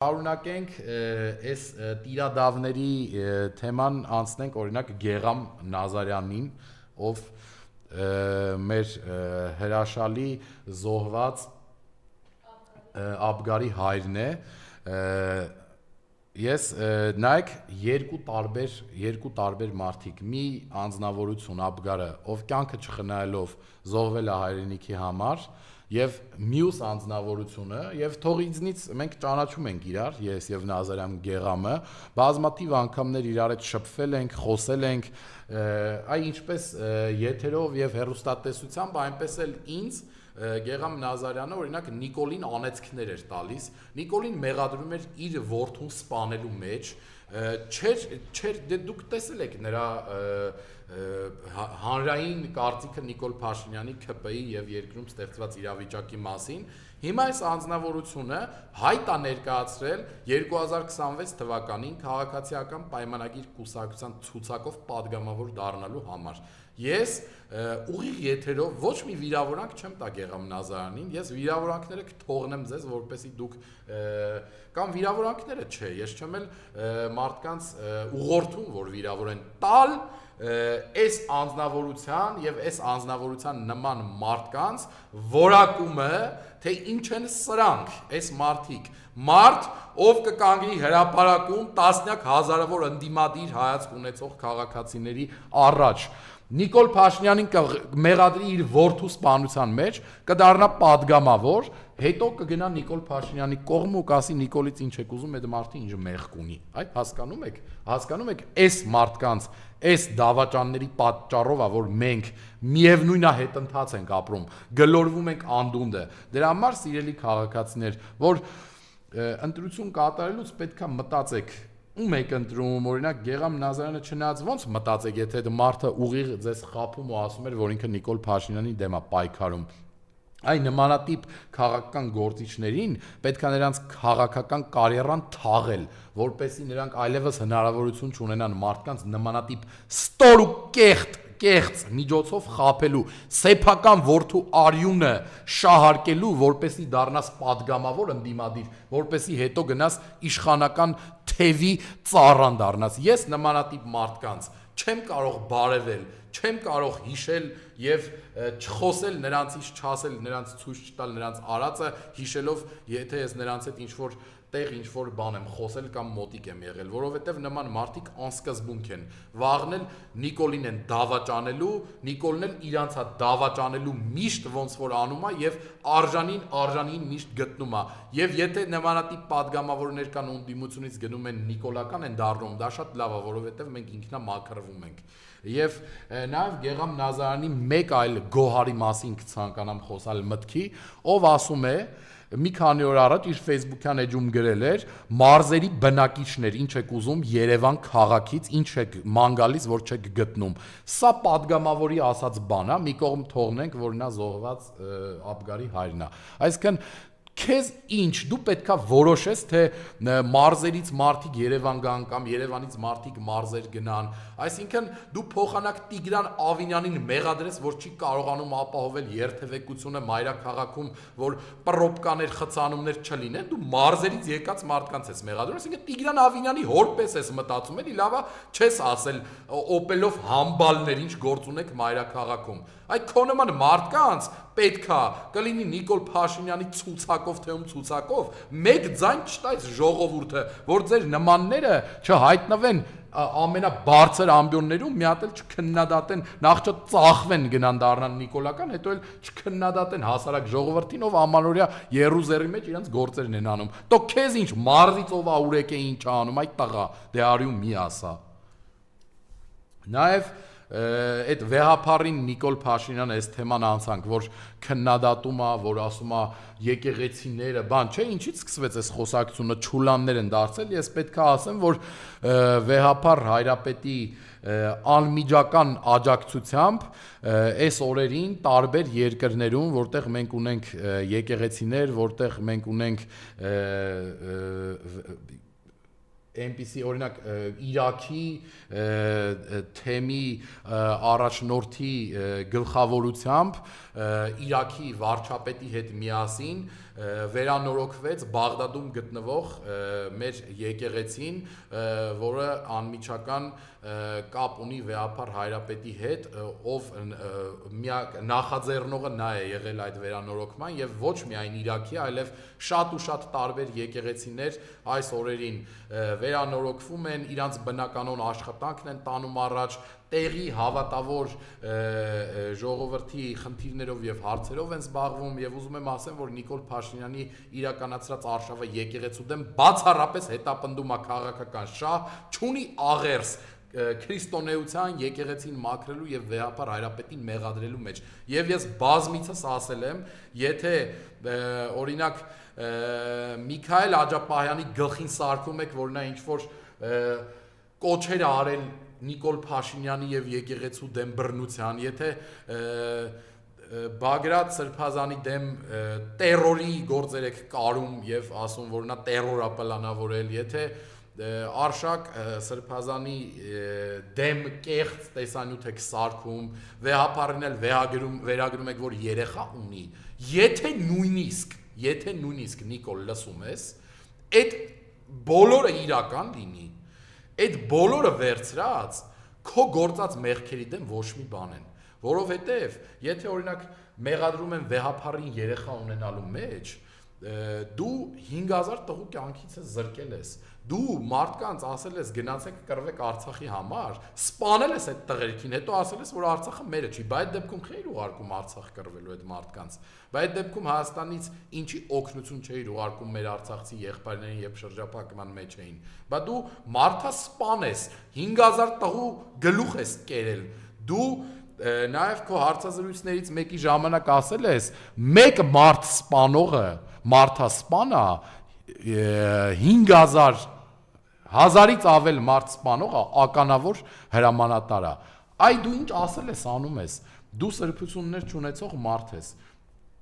Շարունակենք այս տիրադավների թեման անցնենք օրինակ Գեղամ Նազարյանին, ով մեր հրաշալի զոհված Աբգարի հայրն է։ Ես նայեք երկու տարբեր մարդիկ, մի անձնավորություն Աբգարը, ով կյանքը չխնայելով զոհվել է հայրենիքի համար, եւ մյուս անձնավորությունը եւ թող ինձնից մենք ճանաչում ենք իրար, ես եւ Նազարյան Գեղամը, բազմաթիվ անգամներ իրար հետ շփվել ենք, խոսել ենք, այ ինչպես եթերով եւ հեռուստատեսությամբ, այնպես էլ ինձ Գեղամ Նազարյանը օրինակ Նիկոլին անեծքներ էր տալիս, Նիկոլին մեղադրում էր իր որդուն սպանելու մեջ, չէր դե դուք տեսել եք նրա հանրային կարծիքը Նիկոլ Փաշինյանի ՔՊ-ի եւ երկրում ստեղծված իրավիճակի մասին, հիմա այս անձնավորությունը հայտ է ներկայացրել 2026 թվականին քաղաքացիական պայմանագիր կուսակցության ցուցակով падգամավոր դառնալու համար։ Ես ուղիղ եթերով ոչ մի վիրավորանք չեմ տա Գեղամ Նազարյանին, ես վիրավորանքները կթողնեմ ձեզ, որպեսզի դուք կամ վիրավորանքները չէ, ես չեմ էլ մարդկանց ուղղորդում, որ վիրավորեն տալ այս անձնավորության եւ այս անձնավորության նման մարդկանց որակումը, թե ինչ են սրանք, այս մարդիկ, մարդ, ով կկանգնի հրապարակում տասնյակ հազարավոր ընդդիմադիր հայացք ունեցող քաղաքացիների առաջ, Նիկոլ Փաշինյանին կմեղադրի իր որդու սպանության մեջ, կդառնա падգամավոր, հետո կգնա Նիկոլ Փաշինյանի կողմ ու կասի Նիկոլից ինչ եք ուզում, այդ մարդը ինչ մեղք ունի։ Այ հասկանում եք, այս մարդկանց, այս դավաճանների պատճառով է, որ մենք միևնույնը հետընթաց ենք ապրում, գլորվում ենք անդունդը։ Դրա համար սիրելի քաղաքացիներ, որ ընտրություն կատարելուց պետքա մտածեք ում եք ընտրում, օրինակ Գեղամ Նազարյանը չնայած ոնց մտածեք, եթե դա մարդը ուղիղ ձեզ խաբում ու ասում էր, որ ինքը Նիկոլ Փաշինյանի դեմ է պայքարում։ Այ նմանատիպ քաղաքական գործիչներին պետքա նրանց քաղաքական կարիերան թաղել, որպեսզի նրանք այլևս հնարավորություն չունենան մարդկանց նմանատիպ ստոր ու կեղծ միջոցով խաբելու, սեփական որդու արյունը շահարկելու, որպեսզի դառնաս падգամավոր ընդդիմադիր, որպեսզի հետո գնաս իշխանական թևի ծառան դառնաս։ Ես նմանատիպ մարդկանց չեմ կարող բարևել, չեմ կարող հիշել եւ չխոսել նրանցից, չասել նրանց, ցույց չտալ նրանց արածը, հիշելով, եթե ես նրանց հետ ինչ-որ տեղ ինչ-որ բան եմ խոսել կամ մոտիկ եմ եղել, որովհետև նման մարդիկ անսկզբունք են, վաղնել Նիկոլին են դավաճանելու, Նիկոլն էլ իրանց հա դավաճանելու միշտ ոնց որ անում է եւ արժանին միշտ գտնում է։ Եվ եթե նմանատիպ падգամավորներ կան ընդդիմությունից գնում են նիկոլական են դառնում, դա շատ լավ է, որովհետև մենք ինքնամաքրվում ենք։ Եվ նաև Գեղամ Նազարյանի մեկ այլ գոհարի մասին կցանկանամ խոսալ մտքի, ով ասում է մի քանի օր առաջ իր Facebook-յան էջում գրել էր մարզերի բնակիչներ, ինչ եք ուզում Երևան քաղաքից, ինչ եք ման գալիս, որ չեք գտնում։ Սա падգամավորի ասած բան է, մի կողմ թողնենք, որ նա զոհված Աբգարի հայրն է։ Այսինքն քեզ ինչ, դու պետքա որոշես, թե մարզերից մարդիկ Երևան գան կամ Երևանից մարդիկ մարզեր գնան, այսինքն դու փոխանակ Տիգրան Ավինյանին մեղադրես, որ չի կարողանում ապահովել երթևեկությունը մայրաքաղաքում, որ պռոբկաներ, խցանումներ չլինեն, դու մարզերից եկած մարդկանց ես մեղադրում, այսինքն Տիգրան Ավինյանի հորպես ես մտածում, էլի լավա չես ասել օպելով համբալներ, ինչ գործ ունեք մայրաքաղաքում։ Այդ քո նման մարդկանց պետքա կլինի Նիկոլ Փաշինյանի ցուցակով թե ում ցուցակով մեկ ձայն չտայց ժողովուրդը, որ ձեր նմանները չհայտնվեն ամենաբարձր ամբիոններում, մի հատ էլ չքննադատեն, նախ չծախվեն գնան դառնան նիկոլական, հետո էլ չքննադատեն հասարակ ժողովրդին, ով ամանորյա երուզերի մեջ իրենց գործերն են անում։ Տո քեզ ինչ մարզից ով աուրեք է ինչ անում, այդ տղա, դե արյու մի ասա։ Նաև այդ վեհապարին Նիկոլ Փաշինյան այս թեման անցանք, որ քննադատում է, որ ասում է եկեղեցիները, բան չէ, ինչից սկսվեց այս խոսակցությունը, չուլաններ են դարձել, ես պետք է ասեմ, որ վեհապար հայրապետի անմիջական աջակցությամբ այս օրերին տարբեր երկրներում, որտեղ մենք ունենք եկեղեցիներ, որտեղ մենք ունենք այնպիսի օրինակ Իրաքի թեմի առաջնորդի գլխավորությամբ Իրաքի վարչապետի հետ միասին վերանորոգվեց Բաղդադում գտնվող մեր եկեղեցին, որը անմիջական կապ ունի Վեհափար Հայրապետի հետ, ով միակ նախաձեռնողը նա է եղել այդ վերանորոգման եւ ոչ միայն Իրաքի, այլև շատ ու շատ տարբեր եկեղեցիներ այս օրերին վերանորոգվում են, իրանց բնականon աշխատանքն են տանում առաջ, տեղի հավատավոր ժողովրդի խնդիրներով եւ հարցերով են զբաղվում եւ ուզում եմ ասեմ, որ Նիկոլ Փաշինյանի իրականացրած արշավը եկեղեցու դեմ բացառապես հետապնդում է քաղաքական շահ, չունի աղերս քրիստոնեության եկեղեցին մաքրելու եւ Վեհափար Հայրապետին մեղադրելու մեջ։ Եվ ես բազմիցս ասել եմ, եթե օրինակ Միքայել Աջապահյանի գլխին սարքում եք, որ նա ինչ որ կոչեր արել Նիկոլ Փաշինյանի եւ եկեղեցու դեմ բռնության, եթե Բագրատ Սրբազանի դեմ տերորի գործեր եք կարում եւ ասում, որ նա տերոր է պլանավորել, եթե Արշակ Սրբազանի դեմ կեղծ տեսանյութ եք սարքում, Վեհափարին էլ վերագրում եք, որ երեխա ունի, եթե նույնիսկ Նիկոլ լսում ես, այդ բոլորը իրական լինի, այդ բոլորը վերցրած քո գործած մեղքերի դեմ ոչ մի բան են, որովհետև եթե օրինակ մեղադրում են Վեհափարին երեխա ունենալու մեջ, դու 5000 տղու կյանքից ես զրկել ես, դու մարդկանց ասել ես գնացեք կռվեք Արցախի համար, սպանել ես այդ տղերքին, հետո ասել ես, որ Արցախը մերը չի, բայց այդ դեպքում չէիր ուղարկում Արցախ կռվելու այդ մարդկանց, բայց այդ դեպքում Հայաստանից ինչի օգնություն չէիր ուղարկում մեր արցախցի եղբայրներին, երբ շրջափակման մեջ էին, բայց դու մարդասպան ես, 5000 տղու գլուխ ես կերել, դու նաև քո հարցազրույցներից մեկի ժամանակ ասել ես, մեկ մարդ սպանողը մարդասպանը 5000 1000-ից ավել մարդ սպանողը ականավոր հրամանատար է։ Այ դու ինչ ասել ես անում ես։ Դու սրբություններ չունեցող մարդ ես։